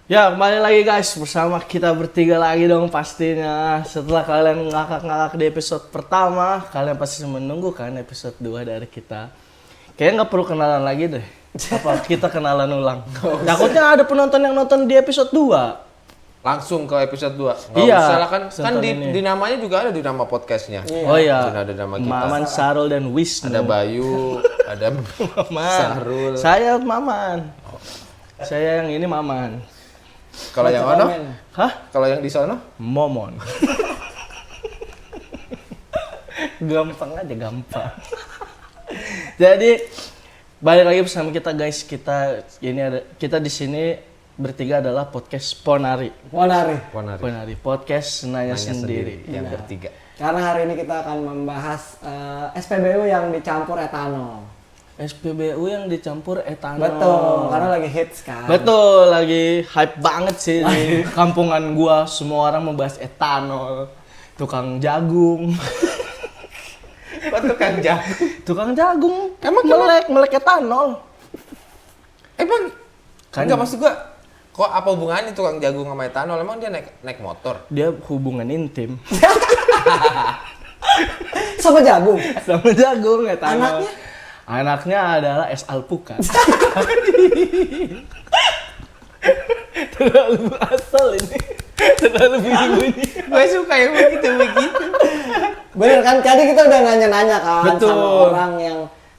Ya, kembali lagi guys bersama kita bertiga lagi dong pastinya. Setelah kalian ngakak-ngakak di episode pertama, kalian pasti menunggu kan episode 2 dari kita. Kayaknya nggak perlu kenalan lagi deh. Apa kita kenalan ulang? Takutnya ada penonton yang nonton di episode 2. Langsung ke episode 2. Nggak Iya, usah lah kan ini. di namanya juga ada di nama podcastnya. Oh iya. Sudah ada nama kita. Maman, Sarul dan Wisnu. Ada Bayu, ada Maman. Sarul. Saya Maman. Saya yang ini Maman. Kalau yang mana? Hah? Kalau yang di sana? Momon. Gampang aja, gampang. Jadi balik lagi bersama kita guys. Kita di sini bertiga adalah podcast Ponari. Ponari. Podcast Nanya Sendiri. Yang bertiga. Karena hari ini kita akan membahas SPBU yang dicampur etanol. SPBU yang dicampur etanol. Betul, karena lagi hits kan. Betul, lagi hype banget sih di kampungan gua. Semua orang membahas etanol. Tukang jagung. Kok tukang jagung? Tukang jagung. Emang melek etanol. Emang Kan- enggak maksud gua. Kok apa hubungannya tukang jagung sama etanol? Emang dia naik motor? Dia hubungan intim. Sama jagung. Sama jagung etanol. Anaknya? Anaknya adalah es alpukat. Terlalu asal ini. Terlalu bunyi-bunyi. Gue suka yang begitu. Bener kan? Tadi kita udah nanya-nanya kan Betul. sama orang yang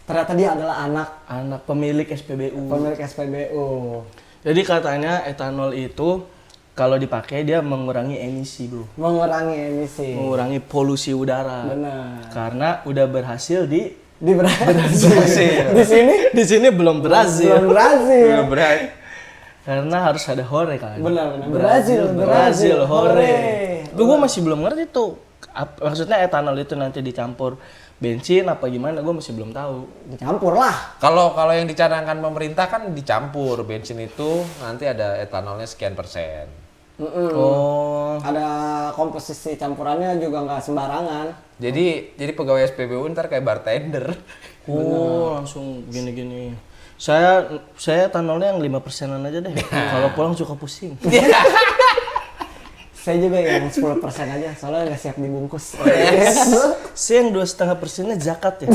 ternyata dia adalah Anak pemilik SPBU. pemilik SPBU. Jadi katanya etanol itu kalau dipakai dia mengurangi emisi, Bro. Mengurangi emisi. Mengurangi polusi udara. Benar. Karena udah berhasil di Berhasil. Di sini belum berhasil. belum berhasil. Berat. Karena harus ada hore kan. Benar. Berhasil hore. Hore. Gue masih belum ngerti tuh. Maksudnya etanol itu nanti dicampur bensin apa gimana? Gue masih belum tahu. Dicampur lah. Kalau yang dicanangkan pemerintah kan dicampur bensin itu nanti ada etanolnya sekian persen. Oh. Ada komposisi campurannya juga nggak sembarangan. Jadi pegawai SPBU ntar kayak bartender. Oh, langsung gini-gini. Saya etanolnya yang 5%-an aja deh. Kalau pulang suka pusing. Saya juga yang 10% aja, soalnya nggak siap dibungkus. Saya yang 2,5%-nya zakat ya.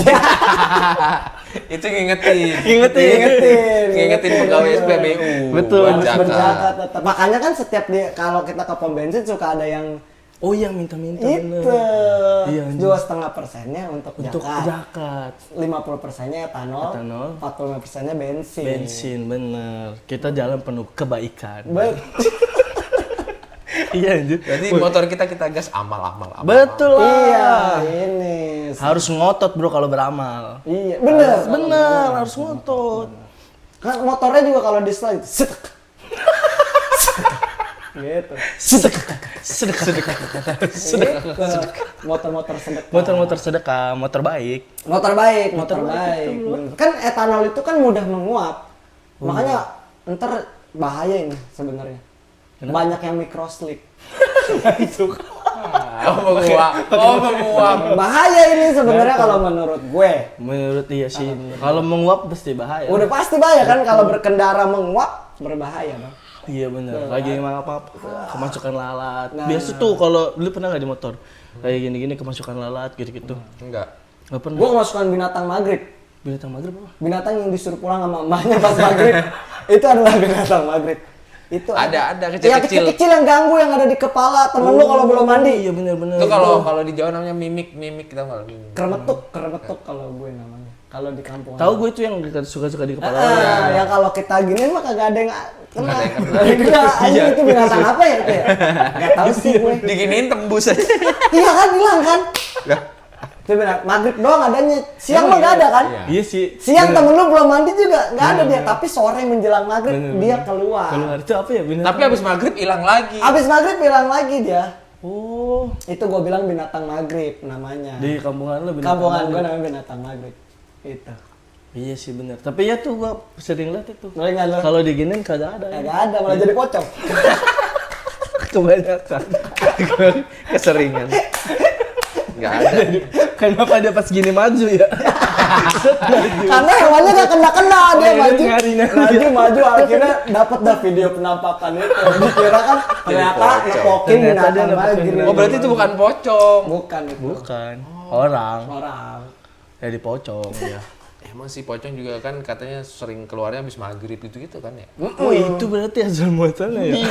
Itu ngingetin pegawai SPBU. Betul, buat Harus zakat. berzakat tetap. Makanya kan setiap kalau kita ke pom bensin suka ada yang Oh iya, minta-minta itu bener. Iya, anjing. 2,5%-nya untuk Untuk zakat, zakat. 50%-nya etanol, 45%-nya bensin. Bensin, bener. Kita jalan penuh kebaikan. Iya anjir. Jadi motor kita gas amal. Betul lah. Iya, ini. Harus ngotot bro kalau beramal. Iya, bener. Bener, harus ngotot. Kan motornya juga kalau di slide, setek. Gitu. Sedekah. Gitu. Motor-motor sedekah. Motor-motor sedekah, motor baik. Motor baik. baik itu, Bener. Kan etanol itu kan mudah menguap. Makanya ntar bahaya ini sebenarnya. Banyak yang microslip. menguap. Bahaya ini sebenarnya kalau menurut gue. Menurut iya sih. Kalau menguap pasti bahaya. Udah pasti bahaya kan kalau berkendara menguap berbahaya, Bang. Iya bener. Lagi apa kemasukan lalat. Biasa tuh kalau dulu pernah nggak di motor kayak gini-gini kemasukan lalat gitu-gitu. Enggak. Nggak pernah. Gue kemasukan binatang maghrib. Binatang maghrib apa? Binatang yang disuruh pulang sama emaknya pas maghrib. Itu adalah binatang maghrib. Itu Ada yang kecil-kecil. kecil yang ganggu yang ada di kepala temen lu kalau belum mandi. Iya bener-bener. Itu kalau di Jawa namanya mimik kita nggak mimik. Kremetuk kalau gue namanya. Kalau di kampung. Tahu gue itu yang suka-suka di kepala. Yang kalau kita gini mah kagak ada yang kena. Nggak ada yang kena. Kena. Anjing, itu binatang apa ya itu ya? Gak tahu sih gue. Diginiin tembus aja. Iya kan hilang kan? Itu benar. Maghrib doang adanya. Siang mah gak ada kan? Iya sih. Siang temen lu belum mandi juga gak ada dia. Tapi sore menjelang maghrib dia keluar. Keluar itu apa ya binatang? Tapi habis maghrib hilang lagi. Abis maghrib hilang lagi dia. Oh. Itu gue bilang binatang maghrib namanya. Di kampungan lu binatang. Kampungan gue maghrib. namanya binatang maghrib. Itu. Iya sih bener. Tapi ya tuh gua sering lihat itu. Ngeliat lu? Kalau diginin kagak ada. Kagak ada malah jadi pocong. Kebanyakan. Keseringan. Nggak ada. Kenapa dia pas gini maju ya? Karena hewannya nggak kena dia iya, maju, nyari. maju akhirnya dapat dah video penampakan itu. Dikira kan ternyata pocong. nepokin Ternyata dia binatang nepokin lagi. binatang. Oh berarti itu bukan pocong. Bukan itu. Bukan. Orang. Jadi Jadi pocong ya. Emang sih pocong juga kan katanya sering keluarnya habis maghrib gitu kan ya. Oh itu berarti asal muasalnya ya?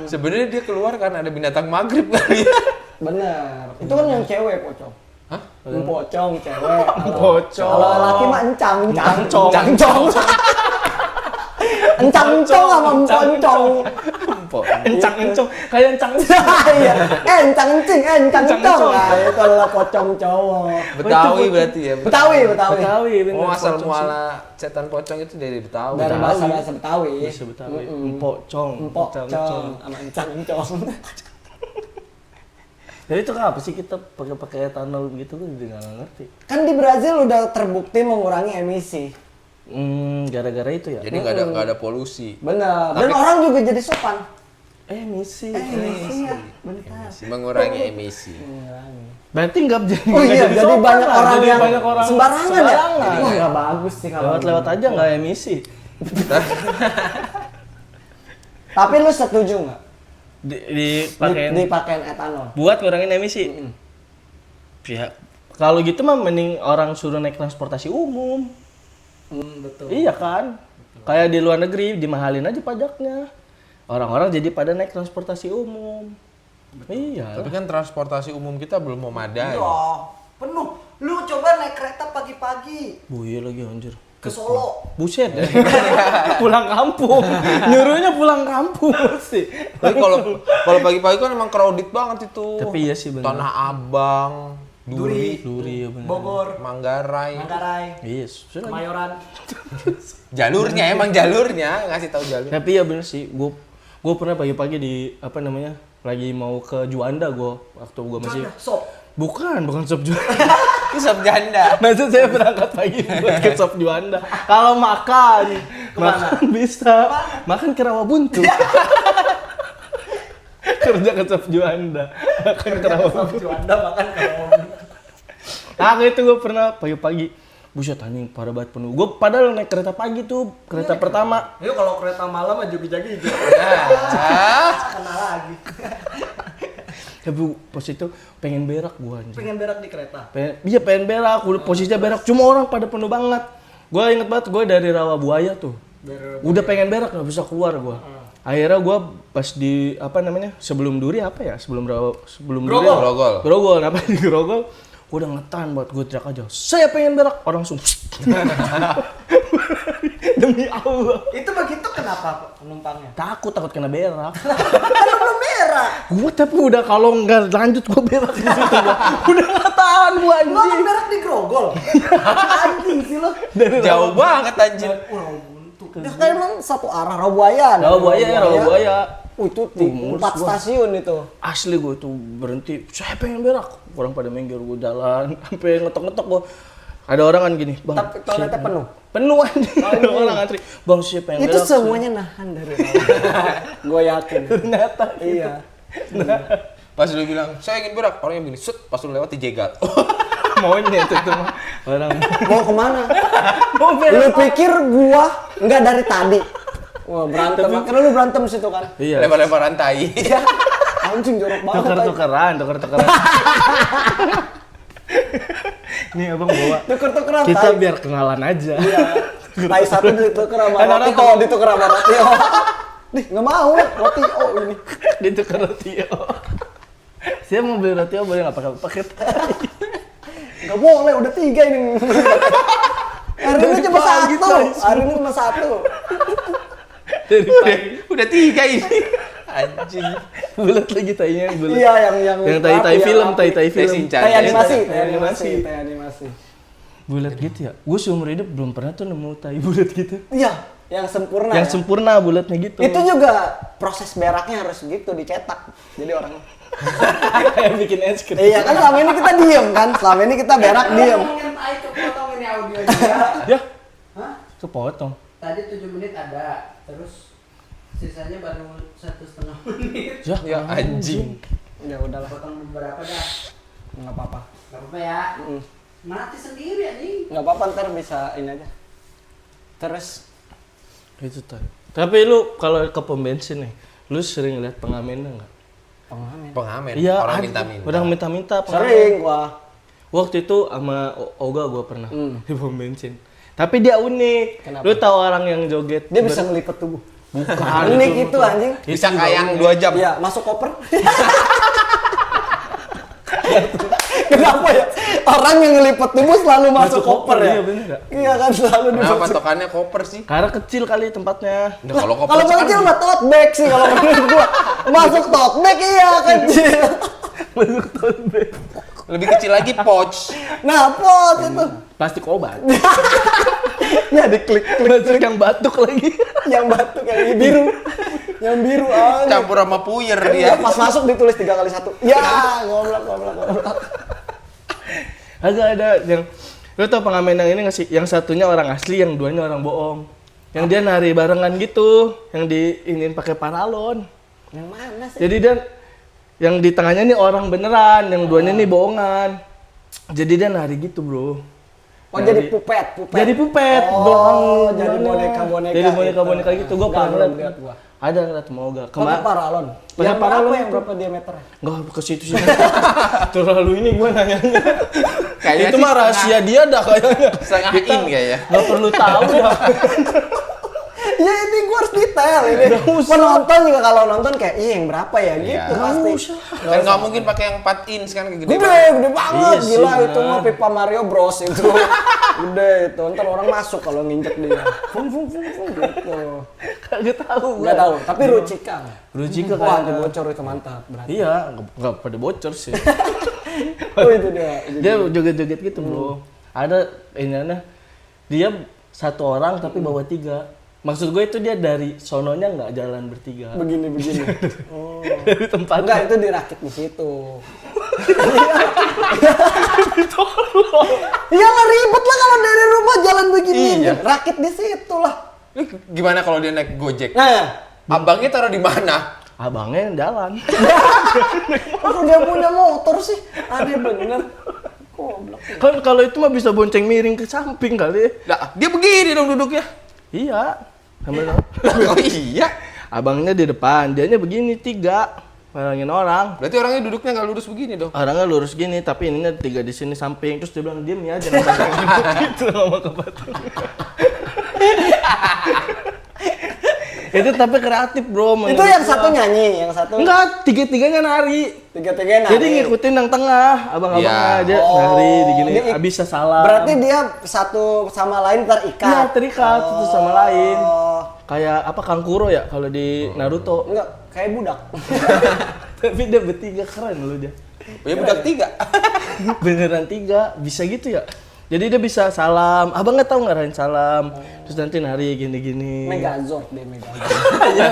Sebenarnya dia keluar karena ada binatang maghrib kali ya. bener. Itu kan yang cewek pocong. Hah? Yang pocong cewek. Pocong. Kalau laki mah encang, Encang-cong. Encang-cong sama emponcong. Encang-encong. Kayak encang-encong. Iya, encang-encing, encang-encong. Nah, itu adalah pocong cowok. Betawi berarti ya. Betawi. Betawi bener. Oh asal pocong sih. muala setan pocong itu dari Betawi. Dari Betawi. bahasa Betawi. Bisa Betawi. Empocong. Empocong sama encang-encong. Jadi itu kenapa sih kita pakai etanol begitu kan juga nggak ngerti. Kan di Brazil udah terbukti mengurangi emisi. Gara-gara itu ya. Jadi nggak ada polusi. Bener. Dan orang juga jadi sopan. Emisi. Emisinya. Bentar. Mengurangi emisi. Berarti nggak jadi. Oh iya, jadi sopan banyak lah. orang Jadi yang banyak orang sembarangan ya. sembarangan. Wah, nggak bagus sih kalau Lewat-lewat aja nggak emisi. Tapi lu setuju nggak? Dipakein Dipakein etanol. buat ngurangin emisi. Ya, kalau gitu mah mending orang suruh naik transportasi umum. Betul. Iya kan? Kayak di luar negeri dimahalin aja pajaknya. Orang-orang jadi pada naik transportasi umum. Iya. Tapi kan transportasi umum kita belum memadai. Penuh. Lu coba naik kereta pagi-pagi Iya lagi anjir. ke Solo. Buset deh. Pulang kampung. Nyuruhnya pulang kampung sih. Tapi kalau pagi-pagi kan emang crowded banget itu. Tapi iya sih benar. Tanah Abang, Duri, Duri ya benar. Bogor, Manggarai. Iya, sudah lagi. Kemayoran. Jalurnya ngasih tahu jalur. Tapi ya bener sih, gue pernah pagi-pagi di apa namanya lagi mau ke Juanda gue waktu gue masih Sop. bukan sop Juanda. Itu sop janda. Maksud saya berangkat pagi buat ke sop Juanda. Kalau makan bisa makan ke Rawabuntu. Kerja ke sop Juanda, makan ke Rawabuntu. Juanda makan kalau Nah itu gue pernah pagi-pagi. Buset anjing parah banget penuh. Gue padahal naik kereta pagi tuh, kereta pertama. Yuk kalau kereta malam aja jogi-jogi hijau. Kena lagi. Tapi pas itu pengen berak gue anjing. Pengen berak di kereta. Pengen berak, udah posisinya berak. Cuma orang pada penuh banget. Gue inget banget gue dari Rawabuaya tuh. Udah pengen berak gak bisa keluar gue. Akhirnya gue pas di apa namanya sebelum Duri apa ya sebelum Duri. Grogol. Apa di Grogol? Gue udah ngetahan buat gue teriak aja. Saya pengen berak. Orang langsung. Demi Allah. Itu begitu kenapa penumpangnya? Takut kena berak. Kan belum berak. Gue tapi udah kalau nggak lanjut gue berak di situ gua. Udah nggak tahan gue Lu kan anjing. berak di Grogol. Anjing sih lu. Jauh banget anjir. Ya kan emang satu arah Rawabuaya. Rawabuaya. Itu mulus 4 gua. stasiun itu. Asli gue tuh berhenti. Saya pengen berak. Orang pada minggir gue jalan sampai ngetok-ngetok gue. Ada orang kan gini, bang. Tapi toiletnya penuh. Penuh anjing. Ada orang antri. Bang saya pengen Itu berak. semuanya nahan dari gue yakin. Ternyata Iya. Pas lu bilang, saya ingin berak, orangnya begini, set, pas lu lewat dijegal. monyet itu mah. Orang Mau kemana? mau Lu berak. pikir gua nggak dari tadi? Wah berantem, akhirnya lu berantem situ kan? Iya. Lempar-lemparan tai. Ya, anjing jorok banget. Tuker-tukeran. Nih abang bawa. Tuker-tukeran Kita tai. biar kenalan aja. Iya. Tai satu ditukar sama Kan roti, orang kalau ditukar sama roti. Nih nggak mau roti ini. Ditukar roti. Saya mau beli roti boleh nggak pakai tai? Nggak boleh, udah 3 ini. Hari ini cuma pagi, 1. guys. Hari ini cuma 1. Dari pagi. Udah 3 ini. Anjing. Bulat lagi tainya bulat. Iya yang tai film, tai film. Shinchan. Tai animasi, Tai tai animasi. animasi, tai animasi. Bulat gitu ya. Gue seumur hidup belum pernah tuh nemu tai bulat gitu. Iya, yang sempurna. Yang ya? sempurna bulatnya gitu. Itu juga proses beraknya harus gitu dicetak. Jadi orang kayak bikin es krim. iya kan selama ini kita diem kan, selama ini kita berak diem. Ngomongin tai kepotong ini audionya. Ya, Hah? kepotong. Tadi 7 menit ada, terus sisanya baru 1,5 menit. Ya anjing. Ya udahlah, Potong beberapa dah. nggak apa-apa. Gak apa-apa ya. Mati sendiri anjing. Nggak apa-apa, ntar bisa ini aja. Terus Itu tadi. Tapi lu kalau ke pom bensin nih, lu sering lihat pengamennya nggak? pengamen. Pengamen, Iya, orang ada. minta-minta. Orang minta-minta pengamen. Sering gua. Waktu itu sama Oga gua pernah di pom bensin. Tapi dia unik. Kenapa? Lu tahu orang yang joget? Dia bisa ngelipet tubuh. Bukan. Unik itu anjing. Bisa Itu kayang juga 2 jam. Iya, masuk koper. Kenapa ya? Orang yang ngelipet tubuh selalu masuk koper ya? Iya bener gak? Iya kan selalu Nah, dimasuk. patokannya koper sih. Karena kecil kali tempatnya. Nah, kalau koper Kalau sekarang kecil mah tote bag sih kalau menurut gua. Masuk tote bag iya kecil. Masuk tote bag. lebih kecil lagi pouch. Nah, pot itu. Plastik obat. Ya diklik-klik Masuk yang batuk lagi. yang batu kayak biru. Yang biru aja. Campur sama puyer Ya, dia. pas masuk ditulis 3x1. Ya, goblok. Agak ada yang lu tau pengamen yang ini nggak sih? Yang satunya orang asli, yang duanya orang bohong. Yang dia nari barengan gitu, yang diinin pakai paralon. Yang mana sih? Jadi dia yang di tengahnya nih orang beneran, yang duanya nih bohongan. Jadi dia nari gitu, Bro. Oh, jadi pupet. Jadi pupet, Oh, doang. jadi gimana? boneka-boneka. Jadi boneka-boneka gitu. Gua Nggak, pernah belum lihat lihat. gua. Ada ngeliat semoga. Pakai paralon. Pakai Yang paralon berapa yang itu. berapa diameternya? Enggak ke situ sih. Terlalu ini gua nanyanya. Kayaknya Itu sih mah rahasia dia dah kayaknya. setengah in kayaknya. Nggak perlu tahu dah. Ya ini gua harus detail ini. Penonton juga kalau nonton kayak, yang berapa ya gitu Iya. pasti. Kan nggak mungkin pakai yang 4 inch kan gede Gede banget. banget, Iya sih, gila bener. itu mah pipa Mario Bros itu. Gede itu, ntar orang masuk kalau nginjek dia. Fung gitu. Kagak tahu gua. Nggak tahu, tapi Rucika. Rucika Wah, kayaknya. bocor itu mantap berarti. Iya, nggak pada bocor sih. Oh itu dia. Dia joget-joget gitu, Bro. Ada ininya. Dia satu orang tapi bawa 3. Maksud gue itu dia dari sononya nggak jalan bertiga. Begini. Oh. Dari tempat. Enggak, itu dirakit di situ. Iya lah ribet lah kalau dari rumah jalan begini. Iya. Rakit di situ lah. Ini gimana kalau dia naik Gojek? Nah, Abangnya taruh di mana? Abangnya yang jalan. kok dia punya motor sih? Aneh bener. Goblok. Kan kalau itu mah bisa bonceng miring ke samping kali. Nah, dia begini dong duduknya. Iya. Sambil Oh iya. abangnya di depan, dianya begini 3. Bayangin orang. Berarti orangnya duduknya nggak lurus begini dong. Orangnya lurus gini, tapi ininya 3 di sini samping. Terus dia bilang, "Diam ya, jangan pegang." Gitu sama ke batu. Itu tapi kreatif, Bro. Itu menurut yang gua. satu nyanyi, yang satu Enggak, 3-3-nya nari. tiga-tiga nari. Jadi ngikutin yang tengah, abang-abangnya Iya. dia Oh, nari digini, dia bisa salah. Berarti dia satu sama lain terikat. Iya, terikat satu sama lain. Oh. Kayak apa Kangkuro ya kalau di Naruto. Enggak, kayak budak. Tapi dia bertiga keren loh dia. Ya budak 3. Beneran 3, bisa gitu ya. Jadi dia bisa salam, abang nggak tahu ngarahin salam, terus nanti nari gini-gini. Megazord deh, Megazord.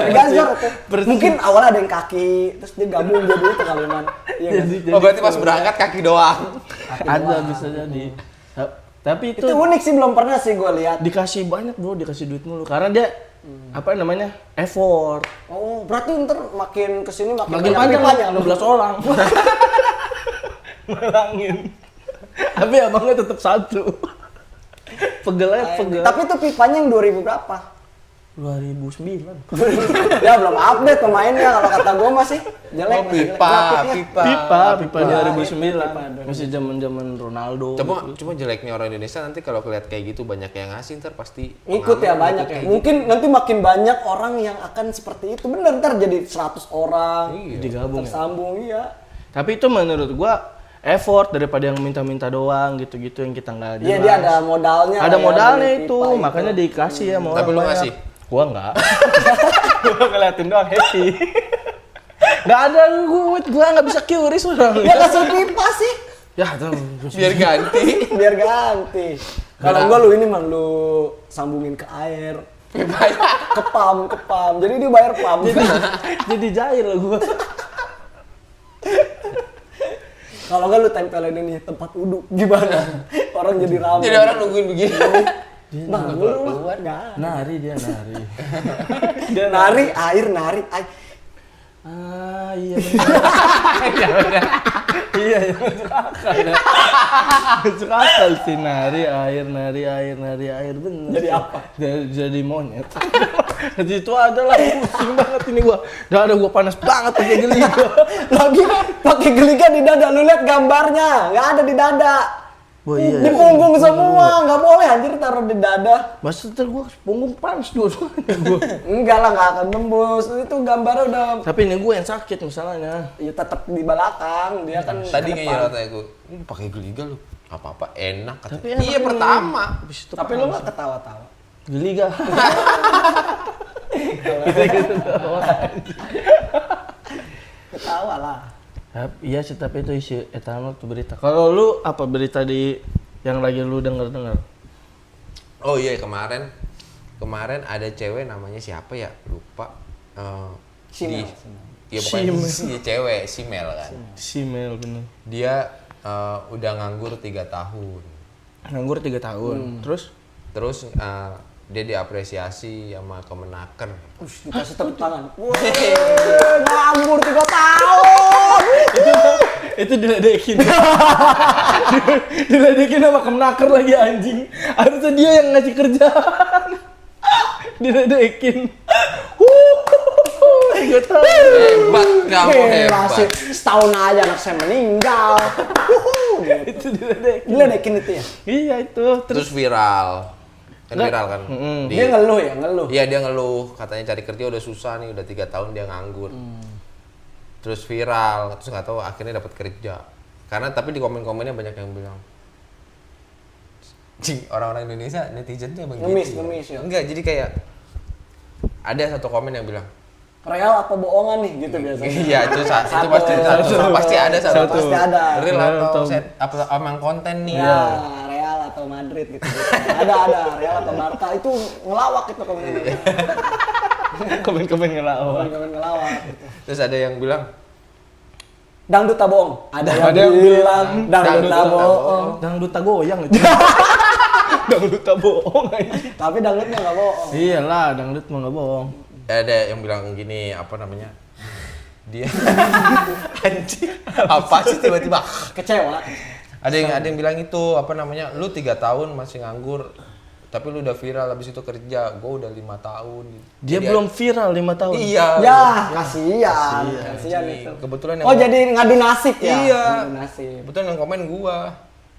Megazord tuh. Mungkin awalnya ada yang kaki, terus dia gabung jadi itu kalian. Iya kan? Oh berarti pas berangkat kaki doang. Ada bisa jadi. Tapi itu, Itu unik sih, belum pernah sih gue lihat. dikasih banyak bro, dikasih duit mulu. Karena dia apa namanya effort. Oh, berarti ntar makin kesini makin Makin banyak panjang, pipanya. 16 orang. Malangin. Tapi abangnya tetap satu. Pegelnya pegel. Tapi itu pipanya yang 2000 berapa? 2009. Ya belum update pemainnya, kalau kata gue masih jelek. Oh masih jelek. pipa, Grafiknya. pipa. Pipa Pipa 2009. Masih zaman-zaman Ronaldo. Cuma jeleknya orang Indonesia nanti kalau kelihat kayak gitu banyak yang ngasih ntar pasti Ikut ya pengamen banyak ikut ya. kayak Mungkin nanti makin banyak orang yang akan seperti itu. Bener, ntar jadi 100 orang. Iya. Digabung ya. Tersambung, iya. Tapi itu menurut gua effort daripada yang minta-minta doang gitu-gitu yang kita nggak jelas. Iya, dia ada modalnya. Ada lah ya, modalnya beli itu, pipa makanya dikasih ya mau Tapi orang lu banyak. ngasih? Gua enggak. Gua ngeliatin doang happy. Nggak ada gua nggak bisa curious orang. Dia kasih pipa sih. Ya, tuh. biar ganti. Biar ganti. Kalau enggak lu ini mah lu sambungin ke air. Ke pam. Jadi dia bayar pam. Jadi jahil lah gua. Kalau enggak lu tempelin ini tempat wudhu gimana? Orang jadi ramai. Jadi orang nungguin begini. Bang, lu enggak. Nari dia nari. Nari air. Ah iya benar. Iya masuk akal ya. Masuk akal sih nari air bener. Jadi apa? Jadi monyet. Di situ adalah pusing banget ini gua. Dada gua panas banget pakai geliga. Lagi pakai geliga di dada, lu lihat gambarnya, nggak ada di dada. Oh iya. Di punggung semua, nggak boleh anjir taruh di dada. Masa ntar gua punggung panas dua-duanya gua. Enggak lah, nggak akan tembus. Itu gambarnya udah, Tapi ini gua yang sakit misalnya. ya tetap di belakang, dia kan Tadi ke ngeyel depan. katanya gue, ini pakai geliga lu. Apa-apa enak katanya. Tapi enak Iya ini. pertama. Habis itu Tapi lu nggak ketawa-tawa. geliga. Gitu doang. Ketawa lah. Iya sih, tapi itu isi etanol tuh berita. Kalau lu apa berita di yang lagi lu denger? Oh iya kemarin ada cewek namanya siapa ya? Lupa. Simel. Iya pokoknya Simel. si cewek, Simel kan. Simel bener. Dia udah nganggur 3 tahun. Nganggur 3 tahun. Terus dia diapresiasi sama Kemenaker. Dikasih tepuk tangan. Wih, nganggur 3 tahun. Itu diledekin. Diledekin sama Kemenaker lagi anjing. Harusnya dia yang ngasih kerjaan. Diledekin. Gue tahu. Hebat kamu Gila hebat. sih, setahun aja anak saya meninggal. Itu diledekin. Diledekin itu ya? Iya itu. Terus viral. Kan viral kan. Dia ngeluh ya, ngeluh. Iya dia ngeluh, katanya cari kerja udah susah nih, udah 3 tahun dia nganggur. Terus viral, terus nggak tahu akhirnya dapat kerja. Karena tapi di komen-komennya banyak yang bilang, "Cing, orang-orang Indonesia netizen tuh emang gitu." Ngemis ya. Enggak, jadi kayak ada satu komen yang bilang, Real apa bohongan nih gitu biasanya. "Iya, itu pasti ada satu. Pasti ada. Real Real atau atau- set apa emang konten nih." Ya, Real atau Madrid gitu. Ada Real atau Barca itu ngelawak itu Komen-komen ngelawak. komen ngelawak gitu. Terus ada yang bilang, Dangdut tak bohong. Ada yang bilang dangdut tak bohong. Dangdut tak goyang itu. Dangdut tak bohong anjing. Tapi dangdutnya nggak bohong. Iyalah, dangdut mah nggak bohong. ada yang bilang gini, apa namanya? Dia anjing. Apa sih tiba-tiba? Kecewa. Ada yang bilang itu apa namanya, lu 3 tahun masih nganggur tapi lu udah viral habis itu kerja, gua udah 5 tahun. Dia Jadi, belum viral 5 tahun. Iya. Ya, kasihan itu. Kebetulan yang Oh, jadi ngadu nasib ya? Iya. Ngadu nasib. kebetulan yang komen gua.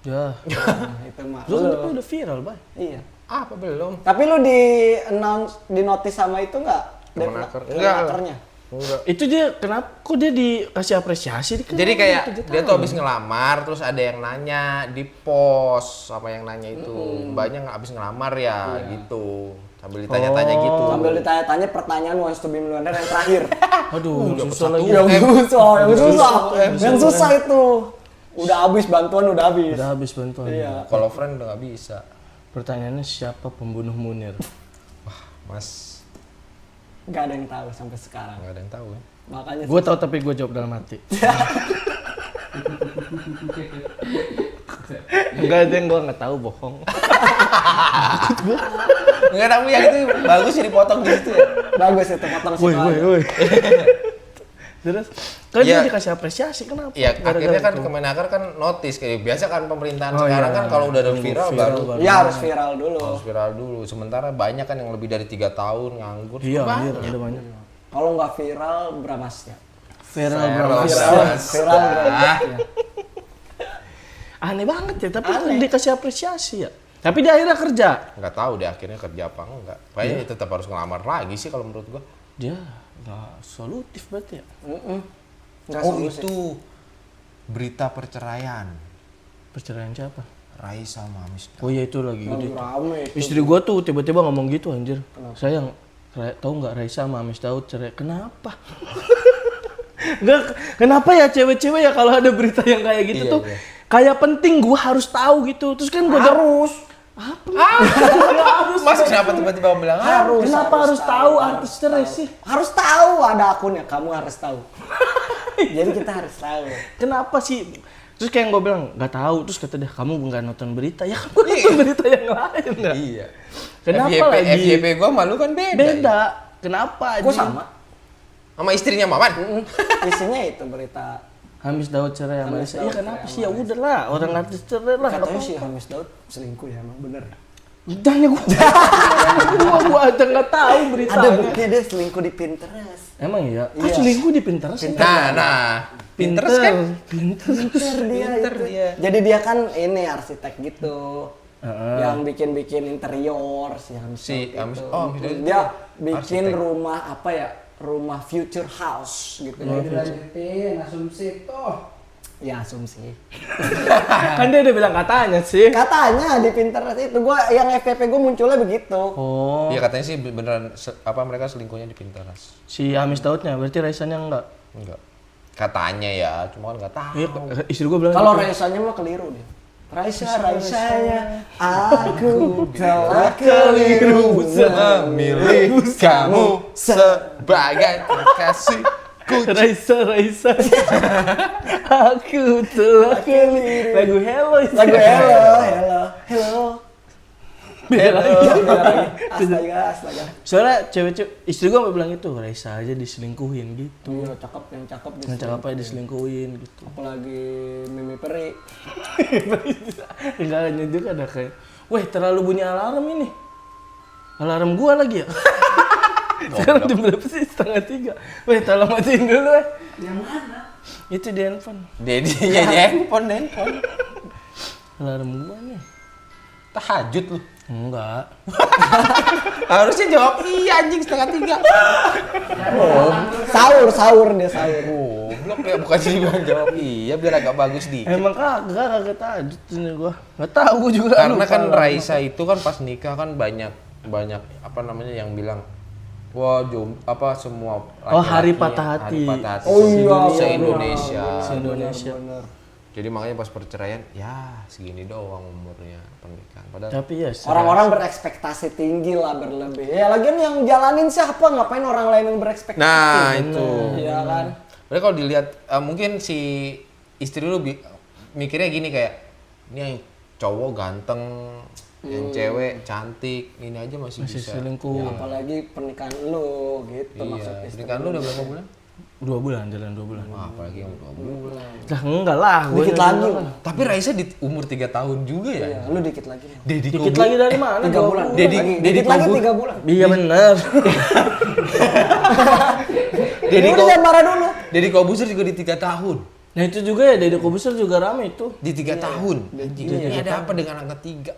Ya. Nah, itu mah. Lu kan Lu. tapi udah viral, Bay. Iya. Apa belum? Tapi lu di announce, di notice sama itu nggak? Kemenaker. Kemenakernya. Enggak. Itu dia kenapa kok dia dikasih apresiasi? Jadi kayak dia tuh habis ngelamar, terus ada yang nanya di pos sama yang nanya itu, mbaknya nggak habis ngelamar ya gitu, sambil ditanya-tanya gitu. Sambil ditanya-tanya pertanyaan wants to be millionaire yang terakhir. Aduh, susah lagi. yang susah itu. Udah habis bantuan, udah habis. Udah habis bantuan. Iya. Kalau friend udah nggak bisa. Pertanyaannya siapa pembunuh Munir? Mas, Nggak ada yang tahu sampai sekarang. nggak ada yang tahu ya. Makanya Gue tahu tapi gue jawab dalam hati. Enggak ada yang gue nggak tahu, bohong. Nggak tahu yang itu bagus ya dipotong di situ ya. bagus itu potong Woi, situ woi, aja. woi. Terus kan Iya. dia dikasih apresiasi kenapa? Iya, Gara-gara akhirnya kan itu. Kemenaker kan notice kayak biasa kan pemerintahan Oh, sekarang iya. kan kalau udah ada viral baru Ya harus viral dulu. harus viral dulu. Sementara banyak kan yang lebih dari 3 tahun nganggur. Iya, banyak. iya, ada banyak. Kalau nggak viral, Bramasnya. Viral Viral, banget. Viral Bramasnya. Aneh banget ya, tapi Aneh. dikasih apresiasi ya. Tapi dia akhirnya kerja. Nggak tahu deh akhirnya kerja apa enggak. Kayaknya tetap harus ngelamar lagi sih kalau menurut gua. Dia nggak solutif berarti ya. Nggak Oh solusi. itu berita perceraian Perceraian siapa? Raisa sama Amis. Oh iya itu lagi Lagi gede. rame itu. Istri gua tuh tiba-tiba ngomong gitu anjir. Sayang, tahu nggak Raisa sama Amis Daud cerai? Kenapa? Nggak, kenapa ya cewek-cewek ya kalau ada berita yang kayak gitu Iya, tuh iya. kayak penting gua harus tahu gitu. Terus kan gua Harus. Mas kenapa tiba-tiba bilang Harus. kenapa harus tahu artis cerai sih? Harus tahu, ada akunnya, kamu harus tahu. Jadi kita harus tahu. Kenapa sih? Terus kayak gue bilang nggak tahu. Terus kata dia kamu nggak nonton berita ya? Kamu nonton berita yang lain nggak? Iya. Kenapa FYP, lagi? FYP gua malu kan beda. Beda. Kenapa? Kok Ji? sama? Sama istrinya Maman. Isinya itu berita. Hamis Daud cerai sama Hamis Raisa. Iya Daud kenapa cerai sih? Ya sama udahlah, orang artis cerai lah. Katanya si Hamis Daud selingkuh ya, emang bener. Tanya gua aja nggak tahu beritanya. Ada buktinya dia selingkuh di Pinterest. Emang iya? Kok Iya. selingkuh di Pinterest? Pinterest kan? Pinter. Pinter itu. dia. Jadi dia kan ini arsitek gitu. Heeh. Yang bikin interior si Hamis Si Daud Hamis- itu. oh, Hamis Daud itu Dia bikin arsitek. rumah apa ya? Rumah future house gitu. Jadi dilanjutin asumsi tuh. Ya asumsi. Kan dia udah bilang katanya sih. Katanya di Pinterest itu gua yang FVP gua munculnya begitu. Oh, Iya katanya sih beneran mereka selingkuhnya di Pinterest. si Hamis Daudnya berarti Raisanya enggak. Enggak. Katanya ya, cuma kan nggak tahu. Iya, istri gua bilang Kalau gitu. Raisanya mah keliru dia. Raisanya aku telah keliru Memilih kamu sebagai kekasihku. Raisa. Aku telah keliru. Lagu Hello itu. Lagu hello. Beda lagi. Astaga. Soalnya cewek-cewek istri gua bilang itu Raisa aja diselingkuhin gitu. Iya, yang cakep Yang cakep aja diselingkuhin gitu. Apalagi Mimi Peri. Enggak hanya juga ada kayak, weh terlalu bunyi alarm ini. Alarm gua lagi ya. Sekarang jam berapa sih? 2:30. Weh tolong matiin dulu weh. Yang mana? Itu di handphone. Dedinya di handphone. Alarm gua nih. Tahajud lu. Enggak. Harusnya jawab iya anjing 2:30. Sahur dia sahur. Goblok ya bukan sih bilang jawab iya biar agak bagus dikit. Emang kagak tajud ini gua. Enggak tahu gua juga. Karena lupa kan lah. Raisa itu kan pas nikah kan banyak apa namanya yang bilang wah semua Oh, hari laki-laki patah hati. Oh iya, se-Indonesia. Se-Indonesia. Bener. Jadi makanya pas perceraian ya segini doang umurnya pernikahan. Padahal Tapi ya Orang-orang berekspektasi tinggi lah berlebih. Ya lagian yang jalanin siapa? Ngapain orang lain yang berekspektasi? nah itu. Iya kan? Padahal kalau dilihat mungkin si istri lu mikirnya gini kayak ini yang cowok ganteng, yang cewek cantik, ini aja masih bisa. selingkuh. Apalagi pernikahan lu gitu maksud Iya, istri. pernikahan lu udah berapa bulan? 2 bulan, jalan 2 bulan. Wah, apalagi yang 2 bulan. Lah enggak lah, gua Dikit aja lagi. bilang. Tapi Raisa di umur 3 tahun juga ya? Iya, lu dikit lagi. Dikit lagi dari mana? 3 bulan. Dikit lagi 3 bulan. Iya bener. Dedi Udah jangan marah dulu. Deddy Kobuser juga di 3 tahun. Nah itu juga ya, Deddy Kobuser juga rame itu. Di 3 tahun. Anjing, ini ada apa dengan anak ketiga?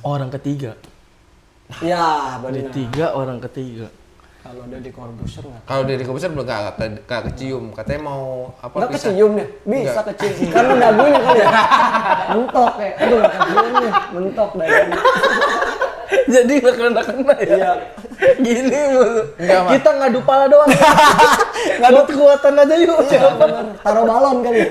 Orang ketiga. Ya, Ada benar. 3 orang ketiga. Kalau ada di Corbusier nggak? Kalau Deddy Kobuser belum nggak kecium. Katanya mau apa Nggak pisah. kecium ya? Bisa Nggak. kecium. Karena dagunya kali ya. Mentok ya. Aduh, nggak kecium nih. Mentok dagunya. Jadi nggak kena ya? Iya. Gini mulu. Enggak, Mas. Kita ngadu pala doang. Ngadu kekuatan aja yuk. Iya, bener. Taruh balon kali.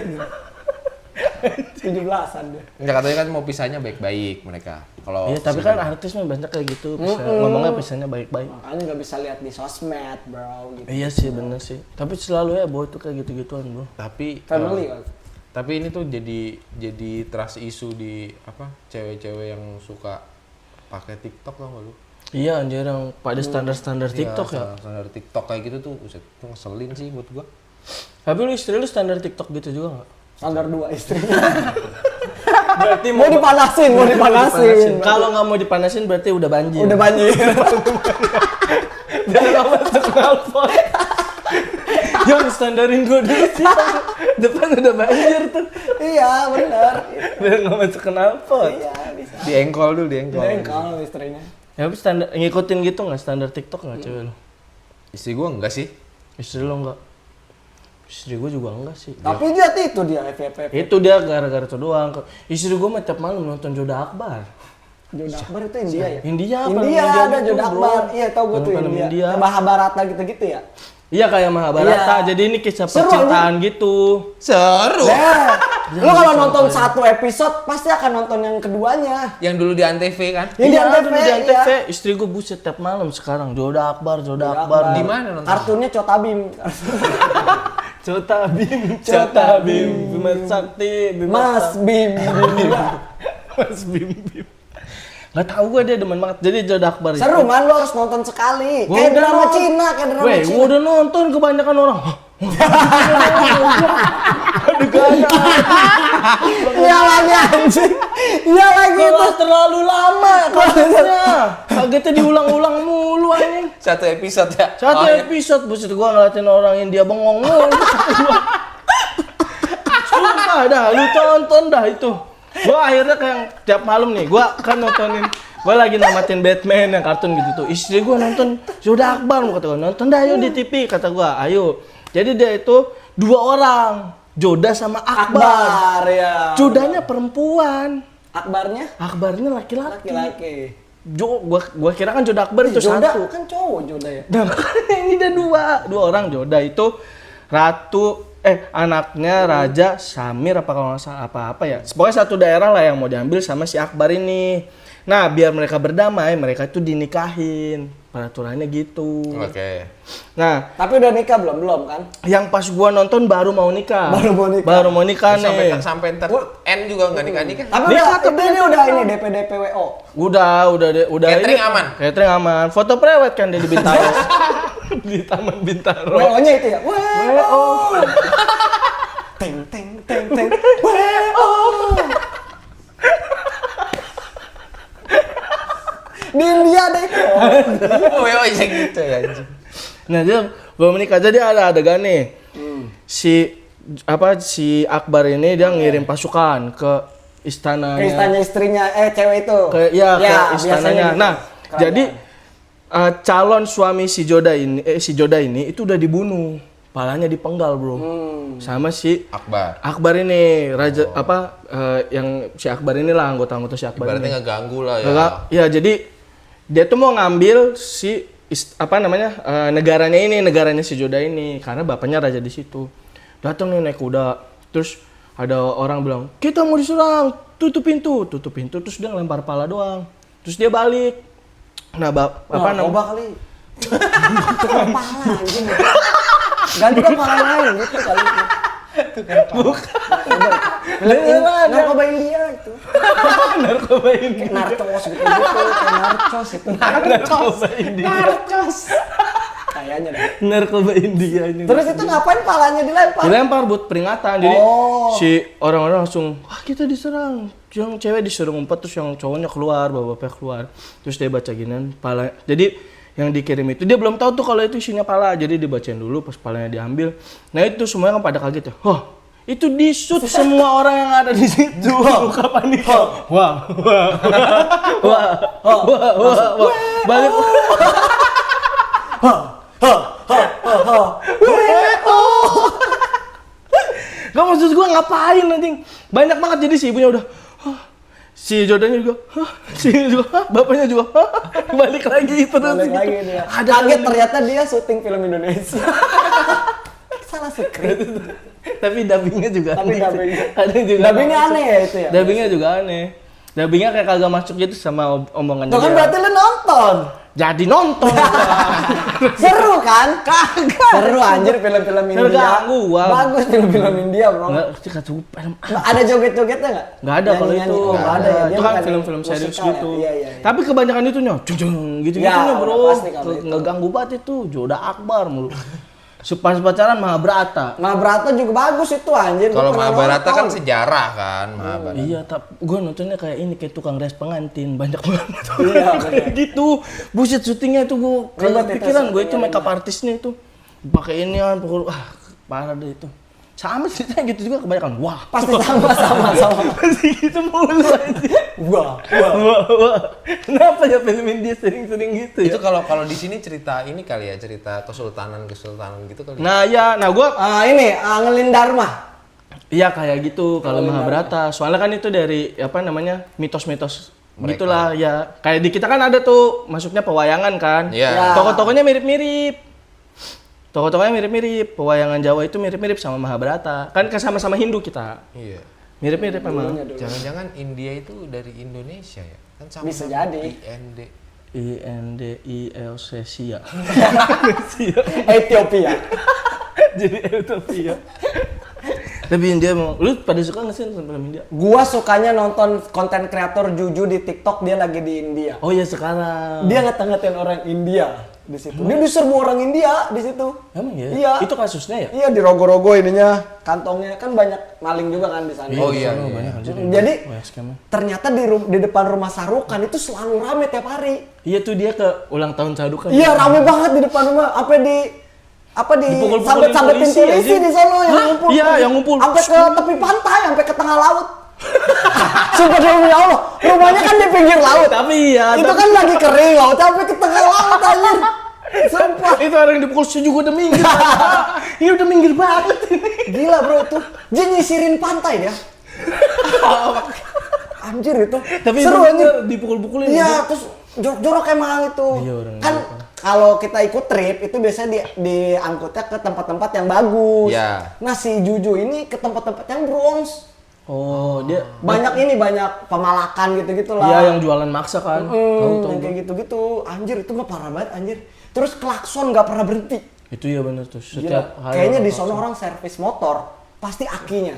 17-an deh. Enggak, katanya kan mau pisahnya baik-baik mereka. Kalau Iya tapi kan artis mah banyak kayak gitu. Bisa ngomongnya pisahnya baik-baik. Makanya nggak bisa lihat di sosmed, bro. Gitu. Iya sih bener sih. Tapi selalu ya boy itu kayak gitu-gituan bro. tapi Family kan. tapi ini tuh jadi trust isu di apa cewek-cewek yang suka pakai TikTok tau gak lu? Iya anjir yang pada standar-standar TikTok ya. Standar TikTok kayak gitu tuh, buset, tuh ngeselin sih buat gua. Tapi lu istri lu standar TikTok gitu juga nggak? Standar 2 istrinya. Berarti mau dipanasin. Kalau nggak mau dipanasin berarti udah banjir. Udah banjir. Jangan nggak masuk knalpot. Yang standarin gue dulu sih. Depan udah banjir tuh. Iya, benar. Biar nggak masuk knalpot. Iya, bisa. Diengkol dulu, diengkol. Kalau istrinya. Ya tapi standar ngikutin gitu nggak standar TikTok nggak cewek lu? Istri gua enggak sih. Istri lo nggak? Istri gue juga enggak sih. Tapi dia FVP. Itu dia gara-gara itu doang. Istri gue mah tiap malam nonton Joda Akbar. Joda Akbar itu India ya? India apa? India ada gitu, Joda bro. Akbar. Iya, tau gue tuh Film India. Mahabharata gitu-gitu ya? Iya kayak Mahabharata. Iya. Jadi ini kisah Seru, percintaan gitu. Seru. Nah, lu kalau nonton satu episode pasti akan nonton yang keduanya. Yang dulu di Antv kan? Yang di Iya, Antv, dulu di Antv. iya. Istri gue buset tiap malam sekarang. Joda Akbar. Di mana nonton? Kartunnya Cotabim. Cota Bim, Bima Sakti, Mas Bim. Mas Bim. Nggak tahu gue dia demen banget. Jadi Joda Akbar itu. Seru man, lo harus nonton sekali. Gua Kayak udah drama nonton. Cina, kayak drama Weh, Cina. gue udah nonton kebanyakan orang. Aduh gak Iya lagi anjing. Iya lagi itu. Kalau terlalu lama kagetnya. Kagetnya diulang-ulang mulu anjing. Satu episode ya. Satu episode buset gua ngeliatin orang India bengong mulu. Sumpah dah, lu tonton dah itu. Gua akhirnya kayak tiap malam nih, gua kan nontonin. Gua lagi namatin Batman yang kartun gitu tuh. Istri gua nonton Joda Akbar, kata gua nonton dah ayo di TV, kata gua. Ayo. Jadi dia itu 2 orang, Joda sama Akbar. Akbar ya. Jodanya perempuan, Akbarnya Akbarnya laki-laki. laki-laki. Gua kira kan Joda Akbar itu Joda satu. kan cowok Joda ya. Nah, makanya ini ada dua orang Joda itu anaknya Raja Samir apa kalau nggak salah apa ya. Pokoknya satu daerah lah yang mau diambil sama si Akbar ini. Nah, biar mereka berdamai, mereka itu dinikahin. Peraturannya gitu. Oke. Nah, Tapi udah nikah belum kan? yang pas gua nonton baru mau nikah. Baru mau nikah nih. Sampai ntar N juga nggak nikah. Tapi Nikah udah ini udah ini DP-DPWO. Udah Catering ini. aman? Catering aman. Foto prewed kan dia di Bintaro. Di Taman Bintaro. WO-nya itu ya. WO. Teng teng teng teng. WO. Di India deh. Oh ya gitu ya anjing. Nah dia belum menikah jadi ada adegan nih. Si Akbar ini dia ngirim pasukan ke istananya. Ke istana istrinya cewek itu. Ke istananya. biasanya gitu. Nah, Kerajaan. jadi calon suami si Joda ini itu udah dibunuh. Palanya dipenggal, Bro. Sama si Akbar ini raja yang si Akbar inilah anggota si Akbar Berarti ini. ngeganggu lah ya. Ya, jadi dia tuh mau ngambil si negaranya si Joda ini karena bapaknya raja di situ. Datang nih naik kuda. Terus ada orang bilang, "Kita mau diserang, tutup pintu." Terus dia ngelempar pala doang. Terus dia balik. Nah, Coba kali. Tukar pala anjing. Ganti dong pala yang lain gitu kali. Narkoba India itu. Narkoba ini. Narcos gitu kayak narcos itu. Narkoba India. Narcos. Kayaknya deh. Narkoba India ini. Terus itu ngapain palanya dilempar? Dilempar buat peringatan. Jadi Oh. si orang-orang langsung, "Wah, kita diserang." Yang cewek disuruh ngumpet, terus yang cowoknya keluar, bapak-bapak keluar. Terus dia baca ginian, pala. Jadi yang dikirim itu dia belum tahu tuh kalau itu isinya pala. Jadi dibacain dulu pas palanya diambil. Nah, itu semuanya kan pada kaget ya. "Wah, itu di-shoot semua orang yang ada di situ." Kapan nih? Wah. Balik. Gak maksud gue ngapain anjing. Banyak banget jadi si ibunya udah si Jodanya juga si juga bapaknya juga balik lagi terus Balik gitu. lagi dia. Ada Kaget ternyata dia syuting film Indonesia. Salah skrip. Tapi dubbingnya juga Tapi aneh. dubbingnya. Ada yang juga Dubbingnya nggak masuk. aneh ya itu ya? Dubbingnya juga aneh. Dubbingnya kayak kagak masuk gitu sama omongannya. Tuh kan dia. berarti lu nonton. Jadi nonton. Seru kan? Kagak. Seru anjir film-film India. Terganggu, wah. Bagus film-film India, Bro. Enggak, kita coba. Ada joget-jogetnya enggak? Nggak ada kalau itu. Nggak ada ya. Dia Itu kan bukan film-film serius musikal ya? gitu. Iya. Tapi kebanyakan itunya, cung gitu-gitunya Ya, bro. udah pasti kalau itu. Ngeganggu banget itu, Joda Akbar mulu. Pas pacaran Mahabharata. Mahabharata juga bagus itu anjir. Gua Kalau pernah Mahabharata kan nonton. sejarah kan, Mahabharata. Iya, tapi gue nontonnya kayak ini kayak tukang res pengantin banyak banget. Iya, Kayak gitu. Buset syutingnya itu gue Ribet itu pikiran gue itu syutingnya, makeup artisnya itu. Pakai ini kan pokoknya parah deh itu. Sama ceritanya gitu juga kebanyakan. Wah, Pasti sama. pasti gitu mulu aja. Wah. Wah. Kenapa ya film India sering-sering gitu ya? Itu kalau di sini cerita ini kali ya, cerita kesultanan gitu kali. Nah ya, gue Ini Angelin Dharma. iya kayak gitu kalau Mahabharata. Soalnya kan itu dari apa namanya mitos-mitos Mereka. gitulah ya. Kayak di kita kan ada tuh masuknya pewayangan kan. Iya. Tokoh-tokohnya mirip-mirip. Tokoh-tokohnya mirip-mirip. Pewayangan Jawa itu mirip-mirip sama Mahabharata. Kan sama-sama Hindu kita. Iya. Mirip-mirip memang. Jangan-jangan India itu dari Indonesia ya? Kan sama Bisa jadi. IND. INDILC Sia. Ethiopia. Jadi Ethiopia. Tapi India emang, lu pada suka nggak sih nonton film India? Gua sukanya nonton konten kreator Juju di TikTok, dia lagi di India. Oh iya sekarang. Dia ngata-ngatain orang India di situ. Dia diserbu orang India di situ. Emang ya? Iya. Itu kasusnya ya? Iya, dirogo-rogo ininya, kantongnya kan banyak maling juga kan di sana. Oh iya, Sana iya. banyak anjir. Jadi Banyak scamnya. ternyata di depan rumah Sarukan itu selalu rame tiap hari. Iya tuh dia ke ulang tahun Sarukan. Iya, rame banget di depan rumah. Dipukul-pukulin sampai polisi, pintu polisi anjing. di sana yang Hah? ngumpul. Iya, yang ngumpul. Sampai ke tepi pantai, sampai ke tengah laut. Sumpah demi Allah, rumahnya kan di pinggir laut. Tapi iya. Itu tapi- kan lagi kering laut, sampai ke tengah laut anjir. Sumpah. Itu orang yang dipukul juga udah minggir. Ini udah minggir banget ini. Gila bro itu. Dia nyisirin pantai dia. Anjir itu. Tapi seru itu anjir. bener, dipukul-pukulin. Iya, terus jorok-jorok emang itu. Iya, orang Kan kalau kita ikut trip itu biasanya diangkutnya ke tempat-tempat yang bagus. Iya. Nah si Juju ini ke tempat-tempat yang Bronx. Oh, dia Banyak banyak pemalakan gitu-gitu lah. Iya yang jualan maksa kan. Tahu Yang kayak gitu-gitu. Anjir itu mah parah banget anjir. Terus klakson nggak pernah berhenti. Itu ya bener tuh. Gila. Setiap hari. Kayaknya di orang sono orang servis motor pasti akinya.